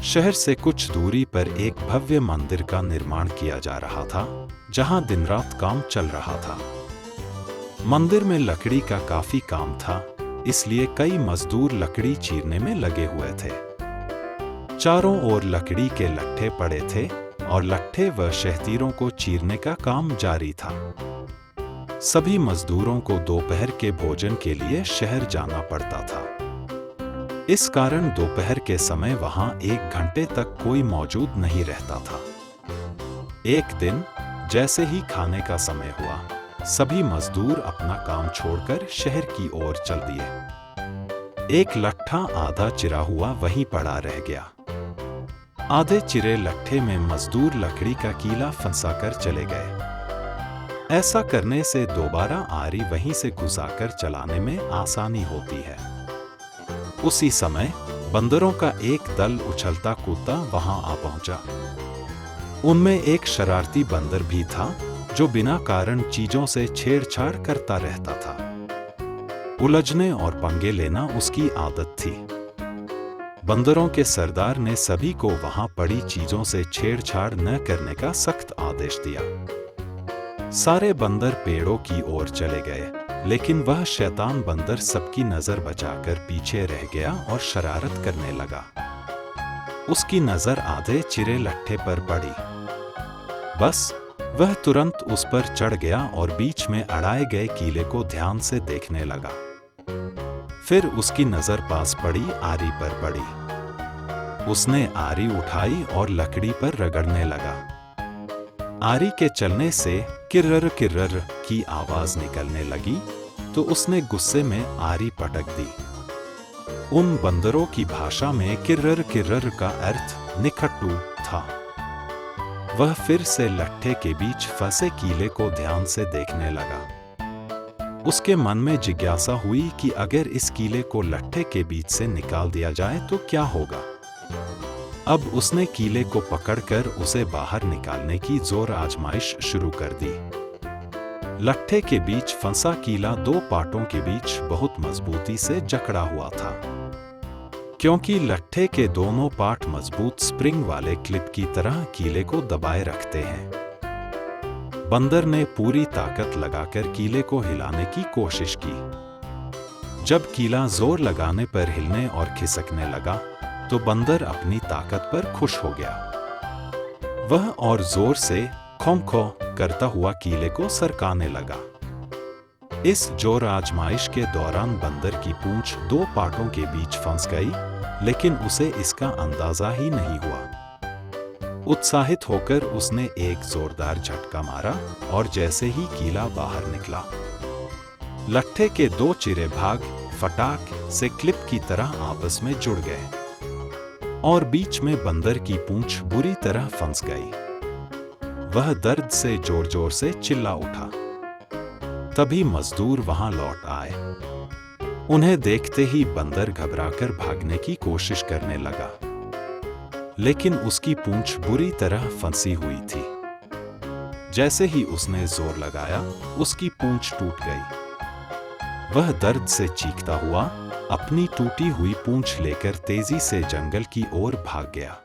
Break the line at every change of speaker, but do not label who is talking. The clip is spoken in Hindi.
शहर से कुछ दूरी पर एक भव्य मंदिर का निर्माण किया जा रहा था, जहां दिन रात काम चल रहा था। मंदिर में लकड़ी का काफी काम था, इसलिए कई मजदूर लकड़ी चीरने में लगे हुए थे। चारों ओर लकड़ी के लट्ठे पड़े थे और लट्ठे व शहतीरों को चीरने का काम जारी था। सभी मजदूरों को दोपहर के भोजन के लिए शहर जाना पड़ता था। इस कारण दोपहर के समय वहां 1 घंटे तक कोई मौजूद नहीं रहता था। एक दिन जैसे ही खाने का समय हुआ, सभी मजदूर अपना काम छोड़कर शहर की ओर चल दिए। एक लट्ठा आधा चिरा हुआ वहीं पड़ा रह गया। आधे चिरे लट्ठे में मजदूर लकड़ी का कीला फंसाकर चले गए। ऐसा करने से दोबारा आरी वहीं से घुसाकर चलाने में आसानी होती है। उसी समय बंदरों का एक दल उछलता कूदता वहां आ पहुंचा। उनमें एक शरारती बंदर भी था, जो बिना कारण चीजों से छेड़छाड़ करता रहता था। उलझने और पंगे लेना उसकी आदत थी। बंदरों के सरदार ने सभी को वहां पड़ी चीजों से छेड़छाड़ न करने का सख्त आदेश दिया। सारे बंदर पेड़ों की ओर चले गए, लेकिन वह शैतान बंदर सबकी नजर बचाकर पीछे रह गया और शरारत करने लगा। उसकी नजर आधे चिरे लट्ठे पर पड़ी। बस वह तुरंत उस पर चढ़ गया और बीच में अड़ाए गए कीले को ध्यान से देखने लगा। फिर उसकी नजर पास पड़ी आरी पर पड़ी। उसने आरी उठाई और लकड़ी पर रगड़ने लगा। आरी के चलने से किर्रर किर्रर की आवाज निकलने लगी, तो उसने गुस्से में आरी पटक दी। उन बंदरों की भाषा में किर्रर किर्रर का अर्थ निखट्टू था। वह फिर से लट्ठे के बीच फंसे कीले को ध्यान से देखने लगा। उसके मन में जिज्ञासा हुई कि अगर इस कीले को लट्ठे के बीच से निकाल दिया जाए तो क्या होगा। अब उसने कीले को पकड़कर उसे बाहर निकालने की जोर आजमाइश शुरू कर दी। लट्ठे के बीच फंसा कीला 2 पाटों के बीच बहुत मजबूती से जकड़ा हुआ था। क्योंकि लट्ठे के दोनों पाट मजबूत स्प्रिंग वाले क्लिप की तरह कीले को दबाए रखते हैं। बंदर ने पूरी ताकत लगाकर कीले को हिलाने की कोशिश की। जब कीला जोर लगाने पर हिलने और खिसकने लगा, तो बंदर अपनी ताकत पर खुश हो गया। वह और जोर से खों-खों करता हुआ कीले को सरकाने लगा। इस जोर आजमाइश के दौरान बंदर की पूंछ 2 पाटों के बीच फंस गई, लेकिन उसे इसका अंदाजा ही नहीं हुआ। उत्साहित होकर उसने एक जोरदार झटका मारा और जैसे ही कीला बाहर निकला, लट्ठे के 2 चिरे भाग फटाक से क्लिप की तरह आपस में जुड़ गए और बीच में बंदर की पूंछ बुरी तरह फंस गई। वह दर्द से जोर-जोर से चिल्ला उठा। तभी मजदूर वहां लौट आए। उन्हें देखते ही बंदर घबराकर भागने की कोशिश करने लगा, लेकिन उसकी पूंछ बुरी तरह फंसी हुई थी। जैसे ही उसने जोर लगाया, उसकी पूंछ टूट गई। वह दर्द से चीखता हुआ अपनी टूटी हुई पूंछ लेकर तेजी से जंगल की ओर भाग गया।